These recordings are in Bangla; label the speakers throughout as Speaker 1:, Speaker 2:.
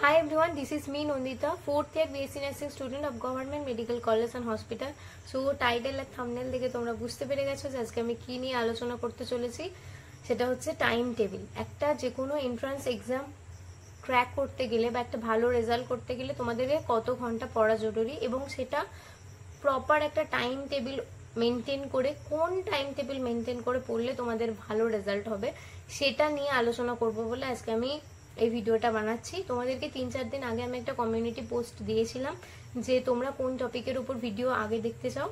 Speaker 1: Hi everyone, this is me Nondita, 4th year BSc Nursing student of Government Medical College and Hospital. So title আর থাম্বনেল দেখে তোমরা বুঝতে পেরে গেছো যে আজকে আমি কি নিয়ে আলোচনা করতে চলেছি। সেটা হচ্ছে টাইম টেবিল। একটা যে কোনো এন্ট্রান্স এক্সাম ক্র্যাক করতে গেলে বা একটা ভালো রেজাল্ট করতে গেলে তোমাদেরকে কত ঘন্টা পড়া জরুরি এবং সেটা প্রপার একটা টাইম টেবিল মেনটেন করে, কোন টাইম টেবিল মেনটেন করে পড়লে তোমাদের ভালো রেজাল্ট হবে সেটা নিয়ে আলোচনা করব বলে আজকে আমি এই ভিডিওটা বানাচ্ছি। তোমাদেরকে 3-4 দিন আগে আমি একটা কমিউনিটি পোস্ট দিয়েছিলাম যে তোমরা কোন টপিকের উপর ভিডিও আগে দেখতে চাও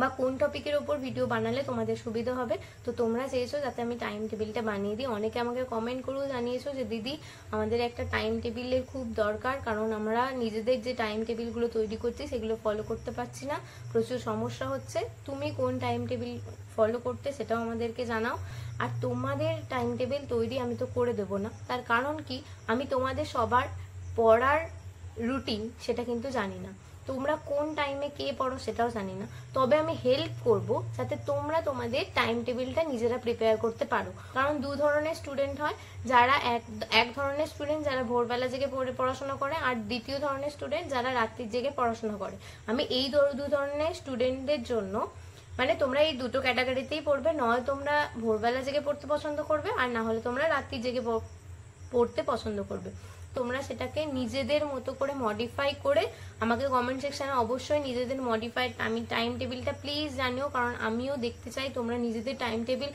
Speaker 1: বা কোন টপিকের উপর ভিডিও বানালে তোমাদের সুবিধা হবে। তো তোমরা চেয়েছো যাতে আমি টাইম টেবিলটা বানিয়ে দিই। অনেকে আমাকে কমেন্ট করেও জানিয়েছো যে দিদি আমাদের একটা টাইম টেবিলের খুব দরকার, কারণ আমরা নিজেদের যে টাইম টেবিলগুলো তৈরি করছি সেগুলো ফলো করতে পারছি না, প্রচুর সমস্যা হচ্ছে। তুমি কোন টাইম টেবিল ফলো করতে সেটাও আমাদেরকে জানাও। আর তোমাদের টাইম টেবিল তৈরি আমি তো করে দেবো না, তার কারণ কি, আমি তোমাদের সবার পড়ার রুটিন সেটা কিন্তু জানি না, তোমরা কোন টাইমে কে পড়ো সেটাও জানি না। তবে আমি হেল্প করব যাতে তোমরা তোমাদের টাইম টেবিলটা নিজেরা প্রিপেয়ার করতে পারো। কারণ দু ধরনের স্টুডেন্ট হয়, যারা এক ধরনের স্টুডেন্ট যারা ভোরবেলা জেগে পড়াশোনা করে, আর দ্বিতীয় ধরনের স্টুডেন্ট যারা রাত্রির জেগে পড়াশোনা করে। আমি এই দু ধরনের স্টুডেন্টদের জন্য, মানে তোমরা এই দুটো ক্যাটাগরিতেই পড়বে, নয় তোমরা ভোরবেলা জেগে পড়তে পছন্দ করবে আর না হলে তোমরা রাত্রি জেগে পড়তে পছন্দ করবে। তোমরা সেটাকে নিজেদের মতো করে মডিফাই করে আমাকে কমেন্ট সেকশনে অবশ্যই নিজেদের মডিফাইড আমি টাইম টেবিলটা প্লিজ জানিও, কারণ আমিও দেখতে চাই তোমরা নিজেদের টাইম টেবিল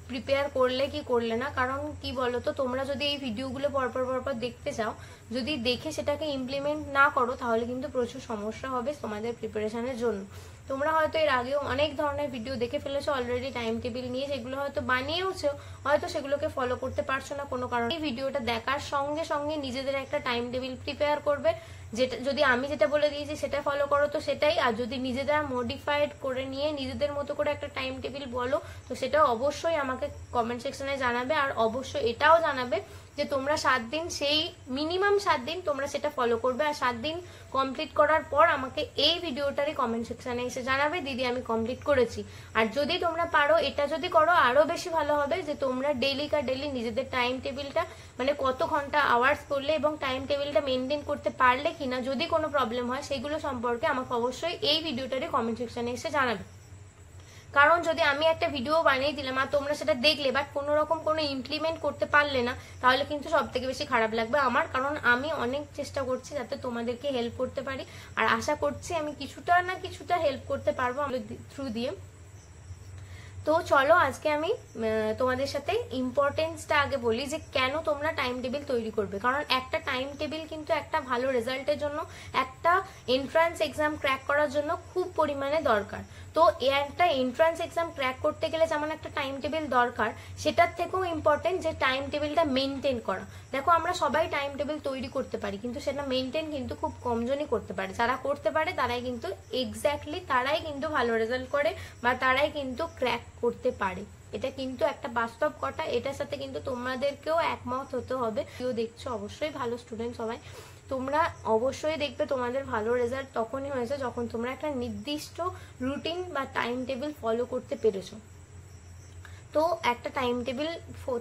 Speaker 1: প্রিপেয়ার করলে কি করলে না। কারণ কি বলতো, তোমরা যদি এই ভিডিওগুলো পরপর দেখতে চাও, যদি দেখে সেটাকে ইমপ্লিমেন্ট না করো তাহলে কিন্তু প্রচুর সমস্যা হবে তোমাদের প্রিপারেশনের জন্য। তোমরা হয়তো এর আগেও অনেক ধরনের ভিডিও দেখে ফেলেছো অলরেডি টাইম টেবিল নিয়ে, সেগুলো হয়তো বানিয়েওছো, হয়তো সেগুলোকে ফলো করতে পারছো না কোনো কারণে। এই ভিডিওটা দেখার সঙ্গে সঙ্গে নিজেদের একটা টাইম টেবিল প্রিপেয়ার করবে, যেটা যদি আমি যেটা বলে দিয়েছি সেটা ফলো করো তো সেটাই, আর যদি নিজেরা মডিফাইড করে নিয়ে নিজেদের মতো করে একটা টাইম টেবিল বলো তো সেটা অবশ্যই আমাকে কমেন্ট সেকশনে জানাবে। আর অবশ্যই এটাও জানাবে যে তোমরা 7 দিন, সেই মিনিমাম 7 দিন তোমরা সেটা ফলো করবে, আর 7 দিন কমপ্লিট করার পর আমাকে এই ভিডিওটারই কমেন্ট সেকশনে এসে জানাবে দিদি আমি কমপ্লিট করেছি। আর যদি তোমরা পারো, এটা যদি করো আরো বেশি ভালো হবে, যে তোমরা ডেলি নিজেদের টাইম টেবিলটা, মানে কত ঘন্টা আওয়ার্স করলে এবং টাইম টেবিলটা মেনটেন করতে পারলে কিনা, যদি কোনো প্রবলেম হয় সেগুলো সম্পর্কে আমাকে অবশ্যই এই ভিডিওটারই কমেন্ট সেকশনে এসে জানাবে। কারণ যদি আমি একটা ভিডিও বানিয়ে দিলাম আর তোমরা সেটা দেখলে বাট কোনো রকম কোনো ইমপ্লিমেন্ট করতে পারলে না, তাহলে কিন্তু সব থেকে বেশি খারাপ লাগবে আমার। কারণ আমি অনেক চেষ্টা করছি যাতে তোমাদেরকে হেল্প করতে পারি, আর আশা করছি আমি কিছুটা না কিছুটা হেল্প করতে পারবো আমাদের থ্রু দিয়ে। তো চলো আজকে আমি তোমাদের সাথে ইম্পর্টেন্সটা আগে বলি যে কেন তোমরা টাইম টেবিল তৈরি করবে। কারণ একটা টাইম টেবিল কিন্তু একটা ভালো রেজাল্টের জন্য, একটা এন্ট্রান্স এক্সাম ক্র্যাক করার জন্য খুব পরিমাণে দরকার। তো একটা এন্ট্রান্স এক্সাম ক্র্যাক করতে গেলে যেমন একটা টাইম টেবিল দরকার, সেটার থেকেও ইম্পর্টেন্ট যে টাইম টেবিলটা মেনটেন করা। দেখো আমরা সবাই টাইম টেবিল তৈরি করতে পারি, কিন্তু সেটা মেনটেন কিন্তু খুব কমজনই করতে পারে। যারা করতে পারে তারাই কিন্তু তারাই কিন্তু ভালো রেজাল্ট করে বা তারাই কিন্তু ক্র্যাক করতে পারে। এটা কিন্তু একটা বাস্তব কথা, এটার সাথে কিন্তু তোমাদেরকেও একমত হতে হবে। কেউ দেখছো অবশ্যই ভালো স্টুডেন্ট সবাই, তোমরা অবশ্যই দেখবে তোমাদের ভালো রেজাল্ট তখনই হয়েছে যখন তোমরা একটা নির্দিষ্ট রুটিন বা টাইম টেবিল ফলো করতে পেরেছো। তো একটা টাইম টেবিল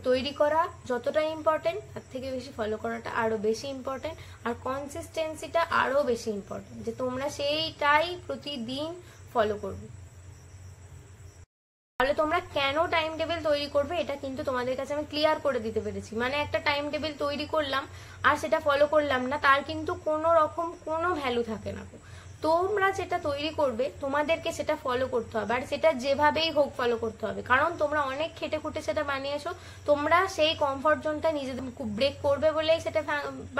Speaker 1: তৈরি করা যতটা ইম্পর্টেন্ট, তার থেকে বেশি ফলো করাটা আরো বেশি ইম্পর্টেন্ট, আর কনসিস্টেন্সিটা আরো বেশি ইম্পর্টেন্ট, যে তোমরা সেইটাই প্রতিদিন ফলো করবে। তাহলে তোমরা কেন টাইম টেবিল তৈরি করবে এটা কিন্তু তোমাদের কাছে আমি ক্লিয়ার করে দিতে পেরেছি। মানে একটা টাইম টেবিল তৈরি করলাম আর সেটা ফলো করলাম না, তার কিন্তু কোনো রকম কোনো ভ্যালু থাকে না। তোমরা যেটা তৈরি করবে তোমাদেরকে সেটা ফলো করতে হবে, আর সেটা যেভাবেই হোক ফলো করতে হবে। কারণ তোমরা অনেক খেটে খুঁটে সেটা বানিয়েছো, তোমরা সেই কমফর্ট জোনটা নিজেদের ব্রেক করবে বলেই সেটা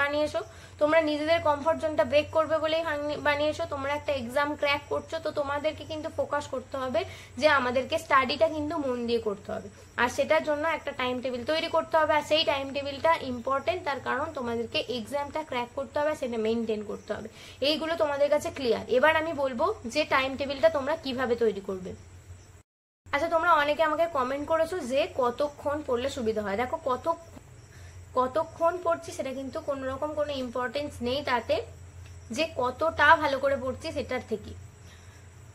Speaker 1: বানিয়েছো, তোমরা নিজেদের কমফর্ট জোনটা ব্রেক করবে বলেই বানিয়েছো। তোমরা একটা এক্সাম ক্র্যাক করছো, তো তোমাদেরকে কিন্তু ফোকাস করতে হবে যে আমাদেরকে স্টাডিটা কিন্তু মন দিয়ে করতে হবে, আর সেটার জন্য একটা টাইম টেবিল তৈরি করতে হবে। আর সেই টাইম টেবিলটা ইম্পর্টেন্ট, তার কারণ তোমাদেরকে এক্সামটা ক্র্যাক করতে হবে, সেটা মেনটেন করতে হবে। এইগুলো তোমাদের কাছে ক্লিয়ার। এবার আমি বলবো যে টাইম টেবিলটা তোমরা কিভাবে তৈরি করবে। আচ্ছা, তোমরা অনেকে আমাকে কমেন্ট করেছো যে কতক্ষণ পড়লে সুবিধা হয়। দেখো কতক্ষণ পড়ছি সেটা কিন্তু কোনো রকম কোনো ইম্পর্টেন্স নেই তাতে, যে কতটা ভালো করে পড়ছি সেটার থেকে।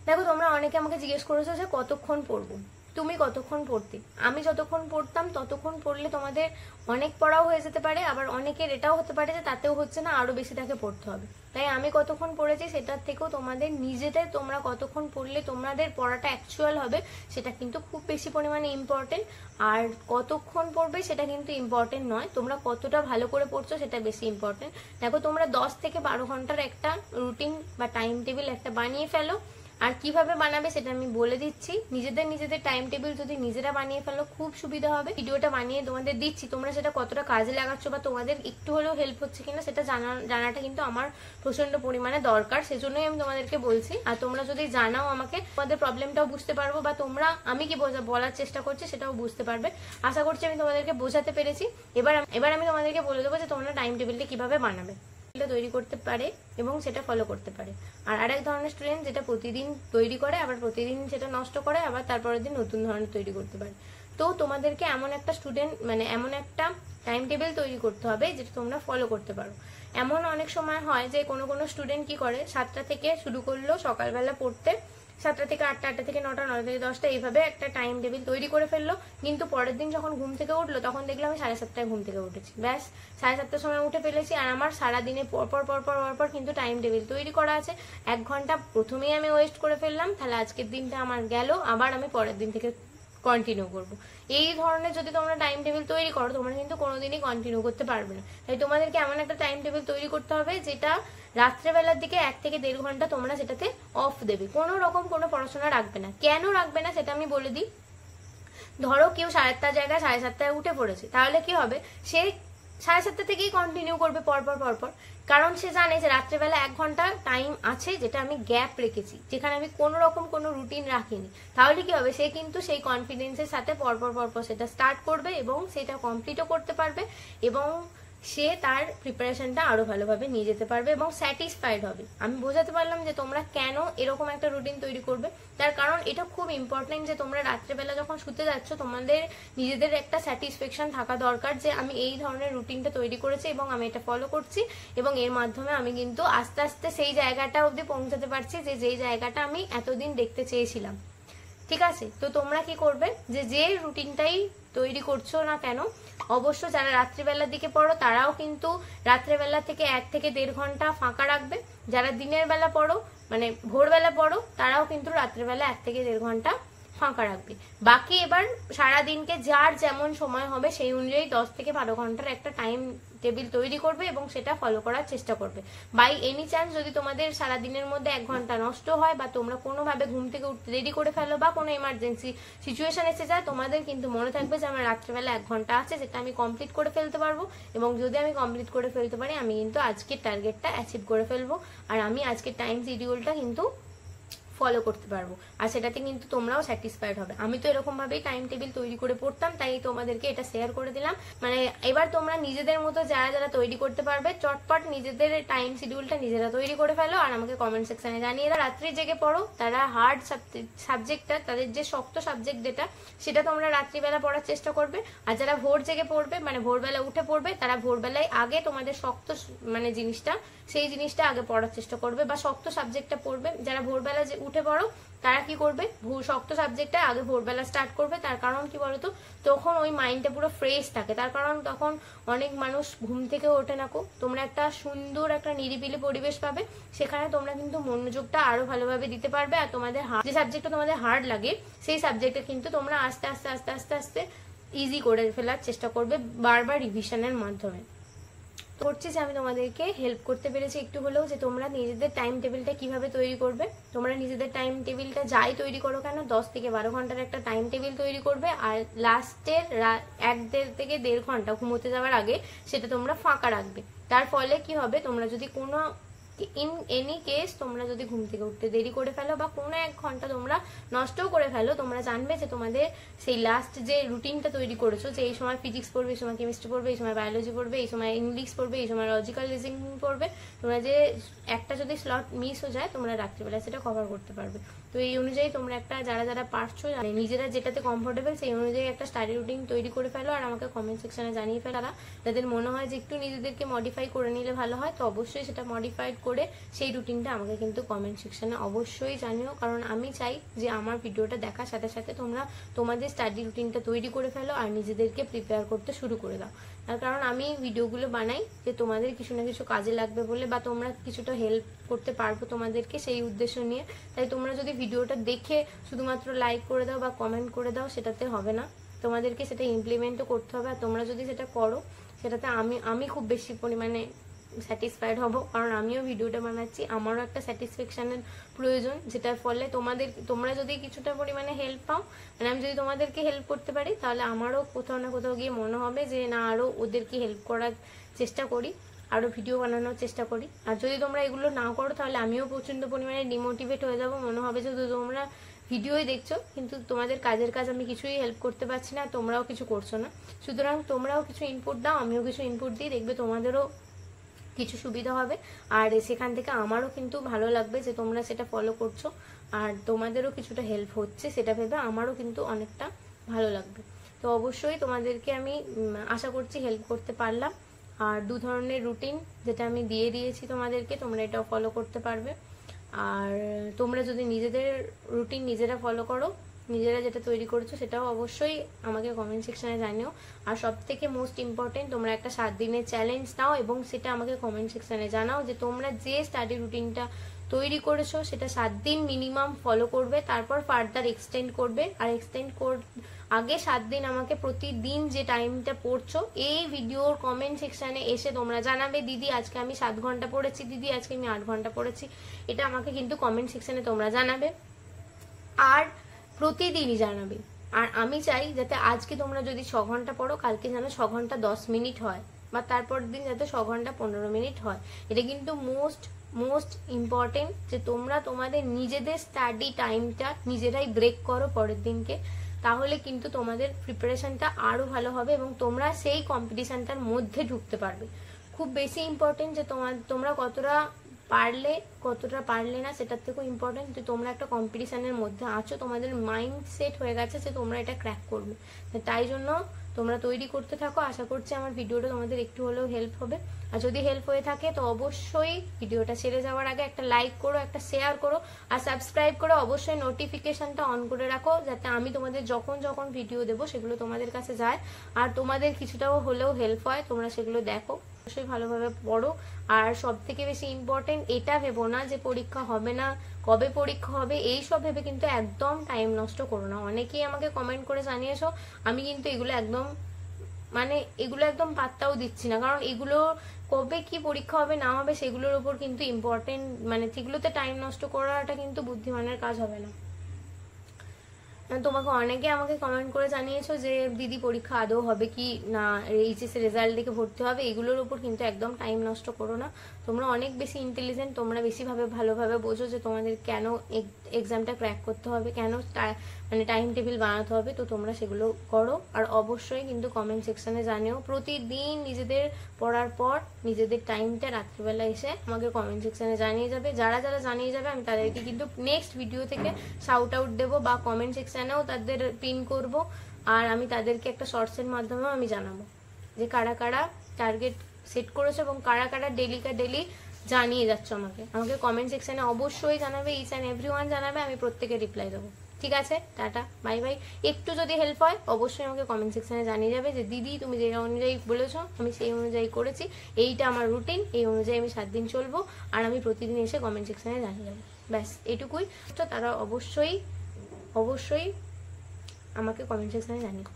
Speaker 1: দেখো তোমরা অনেকে আমাকে জিজ্ঞেস করেছো যে কতক্ষণ পড়বো। তুমি কতক্ষণ পড়তে। আমি যতক্ষণ পড়তাম ততক্ষণ পড়লে তোমাদের অনেক পড়াও হয়ে যেতে পারে, আবার অনেকের এটাও হতে পারে যে তাতেও হচ্ছে না, আরো বেশি তাকে পড়তে হবে। তাই আমি কতক্ষণ পড়েছি সেটার থেকেও তোমাদের নিজেদের তোমরা কতক্ষণ পড়লে তোমাদের পড়াটা অ্যাকচুয়াল হবে সেটা কিন্তু খুব বেশি পরিমাণে ইম্পর্টেন্ট। আর কতক্ষণ পড়বে সেটা কিন্তু ইম্পর্টেন্ট নয়, তোমরা কতটা ভালো করে পড়ছো সেটা বেশি ইম্পর্টেন্ট। দেখো তোমরা 10 থেকে 12 ঘন্টার একটা রুটিন বা টাইম টেবিল একটা বানিয়ে ফেলো। আর কিভাবে বানাবে সেটা আমি বলে দিচ্ছি। নিজেদের টাইম টেবিল যদি নিজেরা বানিয়ে ফেলো খুব সুবিধা হবে। ভিডিওটা বানিয়ে তোমাদের দিচ্ছি, তোমরা সেটা কতটা কাজে লাগাচ্ছ বা তোমাদের একটু হলেও হেল্প হচ্ছে কিনা সেটা জানাটা কিন্তু আমার প্রচন্ড পরিমাণে দরকার, সেজন্যই আমি তোমাদেরকে বলছি। আর তোমরা যদি জানাও আমাকে, তোমাদের প্রবলেমটাও বুঝতে পারবো বা তোমরা আমি কি বলার চেষ্টা করছি সেটাও বুঝতে পারবে। আশা করছি আমি তোমাদেরকে বোঝাতে পেরেছি। এবার আমি তোমাদেরকে বলে দেবো যে তোমরা টাইম টেবিলটা কিভাবে বানাবে, তৈরি করতে পারে এবং সেটা ফলো করতে পারে। আর আরেক ধরনের স্টুডেন্ট যেটা প্রতিদিন তৈরি করে, আবার প্রতিদিন সেটা নষ্ট করে, আবার তারপরের দিন নতুন ধরনের তৈরি করতে পারে। তো তোমাদেরকে এমন একটা এমন একটা টাইম টেবিল তৈরি করতে হবে যেটা তোমরা ফলো করতে পারো। এমন অনেক সময় হয় যে কোনো স্টুডেন্ট কি করে, 7টা থেকে শুরু করলো সকালবেলা পড়তে, 7টা থেকে 8টা, 8টা থেকে 9টা, 9টা থেকে 10টা, এইভাবে একটা টাইম টেবিল তৈরি করে ফেললো। কিন্তু পরের দিন যখন ঘুম থেকে উঠলো তখন দেখলাম আমি 7:30টায় ঘুম থেকে উঠেছি, ব্যাস 7:30টার সময় উঠে ফেলেছি। আর আমার সারাদিনে পরপর কিন্তু টাইম টেবিল তৈরি করা আছে। 1 ঘন্টা প্রথমেই আমি ওয়েস্ট করে ফেললাম, তাহলে আজকের দিনটা আমার গেল, আবার আমি পরের দিন থেকে কন্টিনিউ করবো। এই ধরনের যদি তোমরা টাইম টেবিল তৈরি করো তোমরা কিন্তু কোনোদিনই কন্টিনিউ করতে পারবে না। তাই তোমাদেরকে এমন একটা টাইম টেবিল তৈরি করতে হবে যেটা রাত্রেবেলার দিকে 1 থেকে 1.5 ঘন্টা তোমরা সেটাতে অফ দেবে, কোনো রকম কোনো পড়াশোনা রাখবে না। কেন রাখবে না সেটা আমি বলে দিই। ধরো কেউ 7টার জায়গায় 7:30টায় উঠে পড়েছে, তাহলে কি হবে, সে 7:30 থেকেই কন্টিনিউ করবে পরপর, কারণ সে জানে যে রাত্রেবেলা 1 ঘন্টা টাইম আছে যেটা আমি গ্যাপ রেখেছি, যেখানে আমি কোনো রকম কোনো রুটিন রাখিনি। তাহলে কি হবে, সে কিন্তু সেই কনফিডেন্সের সাথে পরপর সেটা স্টার্ট করবে এবং সেটা কমপ্লিটও করতে পারবে এবং সে তার প্রিপারেশনটা আরো ভালোভাবে নিয়ে যেতে পারবে এবং স্যাটিসফাইড হবে। আমি বোঝাতে পারলাম যে তোমরা কেন এরকম একটা রুটিন তৈরি করবে। তার কারণ এটা খুব ইম্পর্টেন্ট যে তোমরা রাত্রেবেলা যখন শুতে যাচ্ছ তোমাদের নিজেদের একটা স্যাটিসফ্যাকশন থাকা দরকার যে আমি এই ধরনের রুটিনটা তৈরি করেছি এবং আমি এটা ফলো করছি এবং এর মাধ্যমে আমি কিন্তু আস্তে আস্তে সেই জায়গাটা অবধি পৌঁছাতে পারছি যেই জায়গাটা আমি এতদিন দেখতে চেয়েছিলাম। ঠিক আছে, তো তোমরা কি করবে, যে রুটিনটাই তৈরি করছো না কেন, অবশ্য যারা রাত্রিবেলার দিকে পড়ো তারাও কিন্তু রাত্রেবেলা থেকে 1 থেকে 1.5 ঘন্টা ফাঁকা রাখবে। যারা দিনের বেলা পড়ো মানে ভোরবেলা পড়ো তারাও কিন্তু রাত্রেবেলা 1 থেকে 1.5 ঘন্টা ফাঁকা রাখবে। বাকি এবার সারাদিনকে যার যেমন সময় হবে সেই অনুযায়ী 10 থেকে 12 ঘন্টার একটা টাইম টেবিল তৈরি করবে এবং সেটা ফলো করার চেষ্টা করবে। বাই এনি চান্স যদি তোমাদের সারাদিনের মধ্যে 1 ঘন্টা নষ্ট হয় বা তোমরা কোনোভাবে ঘুম থেকে উঠতে দেরি করে ফেলো বা কোনো এমার্জেন্সি সিচুয়েশন এসে যায়, তোমাদের কিন্তু মনে থাকবে যে আমার রাত্রেবেলা 1 ঘন্টা আছে যেটা আমি কমপ্লিট করে ফেলতে পারবো এবং যদি আমি কমপ্লিট করে ফেলতে পারি আমি কিন্তু আজকের টার্গেটটা অ্যাচিভ করে ফেলবো আর আমি আজকের টাইম শিডিউলটা কিন্তু ফলো করতে পারবো আর সেটাতে কিন্তু তোমরাও স্যাটিসফাইড হবে। আমি তো এরকম ভাবেই টাইম টেবিল তৈরি করে পড়তাম, তাই তোমাদেরকে এটা শেয়ার করে দিলাম। মানে এবার তোমরা নিজেদের মতো যারা তৈরি করতে পারবে চটপট নিজেদের টাইম শিডিউলটা নিজেরা তৈরি করে ফেলো আর আমাকে কমেন্ট সেকশনে জানিয়ে দাও। রাত্রি জেগে পড়ো তারা হার্ড সাবজেক্টটা, তাদের যে শক্ত সাবজেক্ট যেটা সেটা তোমরা রাত্রিবেলা পড়ার চেষ্টা করবে। আর যারা ভোর জেগে পড়বে মানে ভোরবেলা উঠে পড়বে তারা ভোরবেলায় আগে তোমাদের শক্ত মানে জিনিসটা সেই জিনিসটা আগে পড়ার চেষ্টা করবে বা শক্ত সাবজেক্টটা পড়বে। যারা ভোরবেলা যে উঠে পড়ো তারা কি করবে, শক্ত সাবজেক্টটা আগে ভোরবেলা স্টার্ট করবে। তার কারণ কি বলতো, তখন ওই মাইন্ডটা পুরো ফ্রেশ থাকে। তার কারণ তখন অনেক মানুষ ঘুম থেকে ওঠে না, তোমরা একটা সুন্দর একটা নিরিবিলি পরিবেশ পাবে, সেখানে তোমরা কিন্তু মনোযোগটা আরো ভালোভাবে দিতে পারবে। আর তোমাদের যে সাবজেক্টটা তোমাদের হার্ড লাগে সেই সাবজেক্টটা কিন্তু তোমরা আস্তে আস্তে আস্তে আস্তে আস্তে ইজি করে ফেলার চেষ্টা করবে বারবার রিভিশনের মাধ্যমে। করছি যে আমি তোমাদেরকে হেল্প করতে পেরেছি একটু হলেও, যে তোমরা নিজেদের টাইম টেবিলটা কিভাবে তৈরি করবে। তোমরা নিজেদের টাইম টেবিলটা যাই তৈরি করো কেন 10 থেকে 12 ঘন্টার একটা টাইম টেবিল তৈরি করবে আর লাস্টের 1 থেকে 1.5 ঘন্টা ঘুমোতে যাওয়ার আগে সেটা তোমরা ফাঁকা রাখবে। তার ফলে কি হবে, তোমরা যদি কোনো ইন এনি কেস তোমরা যদি ঘুম থেকে উঠতে দেরি করে ফেলো বা কোনো 1 ঘন্টা তোমরা নষ্টও করে ফেলো, তোমরা জানবে যে তোমাদের সেই লাস্ট যে রুটিনটা তৈরি করেছো যে এই সময় ফিজিক্স পড়বে, এই সময় কেমিস্ট্রি পড়বে, এই সময় বায়োলজি পড়বে, এই সময় ইংলিশ পড়বে, এই সময় লজিক্যাল রিজনিং পড়বে, তোমরা যে একটা যদি স্লট মিস হয়ে যায় তোমরা রাত্রিবেলা সেটা কভার করতে পারবে। তো এই অনুযায়ী তোমরা একটা যারা যারা পারছো নিজেরা যেটাতে কমফোর্টেবল সেই অনুযায়ী একটা স্টাডি রুটিন তৈরি করে ফেলো, আর আমাকে কমেন্ট সেকশনে জানিয়ে ফেলো। তারা যাদের মনে হয় যে একটু নিজেদেরকে মডিফাই করে নিলে ভালো হয়, তো অবশ্যই সেটা মডিফাইড করে সেই রুটিনটা আমাকে কিন্তু কমেন্ট সেকশনে অবশ্যই জানিও, কারণ আমি চাই যে আমার ভিডিওটা দেখার সাথে সাথে তোমরা তোমাদের স্টাডি রুটিনটা তৈরি করে ফেলো আর নিজেদেরকে প্রিপেয়ার করতে শুরু করে দাও। তার কারণ আমি ভিডিওগুলো বানাই যে তোমাদের কিছু না কিছু কাজে লাগবে বলে, বা তোমরা কিছুটা হেল্প করতে পারবো তোমাদেরকে সেই উদ্দেশ্য নিয়ে। তাই তোমরা যদি ভিডিওটা দেখে শুধুমাত্র লাইক করে দাও বা কমেন্ট করে দাও সেটাতে হবে না, তোমাদেরকে সেটা ইমপ্লিমেন্টও করতে হবে। আর তোমরা যদি সেটা করো সেটাতে আমি খুব বেশি পরিমাণে স্যাটিসফাইড হব, কারণ আমিও ভিডিওটা বানাচ্ছি, আমারও একটা স্যাটিসফ্যাকশনের প্রয়োজন, যেটার ফলে তোমরা যদি কিছুটা পরিমাণে হেল্প পাও, মানে আমি যদি তোমাদেরকে হেল্প করতে পারি, তাহলে আমারও কোথাও না কোথাও গিয়ে মনে হবে যে না আরও ওদেরকে হেল্প করার চেষ্টা করি, আরও ভিডিও বানানোর চেষ্টা করি। আর যদি তোমরা এগুলো না করো তাহলে আমিও প্রচণ্ড পরিমাণে ডিমোটিভেট হয়ে যাব, মনে হবে যে তোমরা ভিডিওই দেখছো কিন্তু তোমাদের কাজের কাজ আমি কিছুই হেল্প করতে পারছি না, তোমরাও কিছু করছো না। সুতরাং তোমরাও কিছু ইনপুট দাও, আমিও কিছু ইনপুট দিই, দেখবে তোমাদেরও কিছু সুবিধা হবে, আর সেখান থেকে আমারও কিন্তু ভালো লাগবে যে তোমরা সেটা ফলো করছো আর তোমাদেরও কিছুটা হেল্প হচ্ছে, সেটা ভেবে আমারও কিন্তু অনেকটা ভালো লাগবে। তো অবশ্যই তোমাদেরকে আমি আশা করছি হেল্প করতে পারলাম। আর 2 ধরনের রুটিন যেটা আমি দিয়ে দিয়েছি তোমাদেরকে, তোমরা এটাও ফলো করতে পারবে। আর তোমরা যদি নিজেদের রুটিন নিজেরা ফলো করো, নিজেরা যেটা তৈরি করেছো সেটাও অবশ্যই আমাকে কমেন্ট সেকশনে জানিও। আর সব থেকে মোস্ট ইম্পর্টেন্ট, তোমরা একটা 7 দিনের চ্যালেঞ্জ নাও এবং সেটা আমাকে কমেন্ট সেকশনে জানাও যে তোমরা যে স্টাডি রুটিনটা তৈরি করেছো সেটা 7 দিন মিনিমাম ফলো করবে, তারপর ফার্দার এক্সটেন্ড করবে। আর আগে 7 দিন আমাকে প্রতিদিন যে টাইমটা পড়ছো এই ভিডিওর কমেন্ট সেকশনে এসে তোমরা জানাবে দিদি আজকে আমি 7 ঘন্টা পড়েছি, দিদি আজকে আমি 8 ঘন্টা পড়েছি, এটা আমাকে কিন্তু কমেন্ট সেকশনে তোমরা জানাবে, আর প্রতিদিনই জানাবে। আর আমি চাই যাতে আজকে তোমরা যদি 6 ঘন্টা পড়ো, কালকে যেন 6 ঘন্টা 10 মিনিট হয়, বা তারপর দিন যাতে 6 ঘন্টা 15 মিনিট হয়। এটা কিন্তু মোস্ট ইম্পর্টেন্ট যে তোমরা তোমাদের নিজেদের স্টাডি টাইমটা নিজেরাই ব্রেক করো পরের দিনকে, তাহলে কিন্তু তোমাদের প্রিপারেশনটা আরো ভালো হবে এবং তোমরা সেই কম্পিটিশনটার মধ্যে ঢুকতে পারবে। খুব বেশি ইম্পর্টেন্ট যে তোমরা কতটা পারলে না সেটার থেকেও ইম্পর্টেন্ট যে তোমরা একটা কম্পিটিশনের মধ্যে আছো, তোমাদের মাইন্ড সেট হয়ে গেছে যে তোমরা এটা ক্র্যাক করবে। তাই জন্য তোমরা তৈরি করতে থাকো, আশা করছি আমার ভিডিওটা তোমাদের একটু হলেও হেল্প হবে। আর যদি হেল্প হয়ে থাকে তো অবশ্যই ভিডিওটা ছেড়ে যাওয়ার আগে একটা লাইক করো, একটা শেয়ার করো, আর সাবস্ক্রাইব করো। অবশ্যই নোটিফিকেশনটা অন করে রাখো যাতে আমি তোমাদের যখন ভিডিও দেবো সেগুলো তোমাদের কাছে যায়, আর তোমাদের কিছুটাও হলেও হেল্প হয়, তোমরা সেগুলো দেখো। অবশ্যই ভালোভাবে পড়ো, আর সব থেকে বেশি ইম্পর্টেন্ট এটা ভেবো না যে পরীক্ষা হবে না, কবে পরীক্ষা হবে এইসব ভেবে কিন্তু একদম টাইম নষ্ট করো না। অনেকেই আমাকে কমেন্ট করে জানিয়েছো, আমি কিন্তু এগুলো একদম পাত্তাও দিচ্ছি না, কারণ এগুলো কবে কি পরীক্ষা হবে না হবে সেগুলোর উপর কিন্তু ইম্পর্টেন্ট, সেগুলোতে টাইম নষ্ট করাটা কিন্তু বুদ্ধিমানের কাজ হবে না। তোমাকে অনেকে আমাকে কমেন্ট করে জানিয়েছো যে দিদি পরীক্ষা আদৌ হবে কি না, এইচএস রেজাল্ট দেখে ভর্তি হবে, এগুলোর উপর কিন্তু একদম টাইম নষ্ট করো না। তোমরা অনেক বেশি ইন্টেলিজেন্ট, তোমরা ভালোভাবে বোঝো যে তোমাদের কেন এক্সামটা ক্র্যাক করতে হবে, কেন টাইম টেবিল বানাতে হবে, তো তোমরা সেগুলো করো। আর অবশ্যই কিন্তু কমেন্ট সেকশনে জানিও, প্রতিদিন নিজেদের পড়ার পর নিজেদের টাইমটা রাত্রিবেলা এসে আমাকে কমেন্ট সেকশনে জানিয়ে যাবে। যারা জানিয়ে যাবে আমি তাদেরকে কিন্তু নেক্সট ভিডিও থেকে শাউট আউট দেবো বা কমেন্ট সেকশনেও তাদের পিন করব, আর আমি তাদেরকে একটা শর্টসের মাধ্যমেও আমি জানাবো যে কারা টার্গেট সেট করেছো এবং কারা ডেলি জানিয়ে যাচ্ছ আমাকে কমেন্ট সেকশনে অবশ্যই জানাবে, ইচ অ্যান্ড এভরিওয়ান জানাবে, আমি প্রত্যেকে রিপ্লাই দেবো। ঠিক আছে, টাটা, বাই বাই। একটু যদি হেল্প হয় অবশ্যই আমাকে কমেন্ট সেকশনে জানিয়ে যাবে যে দিদি তুমি যে অনুযায়ী বলেছো আমি সেই অনুযায়ী করেছি, এইটা আমার রুটিন, এই অনুযায়ী আমি 7 দিন চলবো, আর আমি প্রতিদিন এসে কমেন্ট সেকশনে জানিয়ে যাবো। ব্যাস এটুকুই। তো তারা অবশ্যই আমাকে কমেন্ট সেকশনে জানিয়ে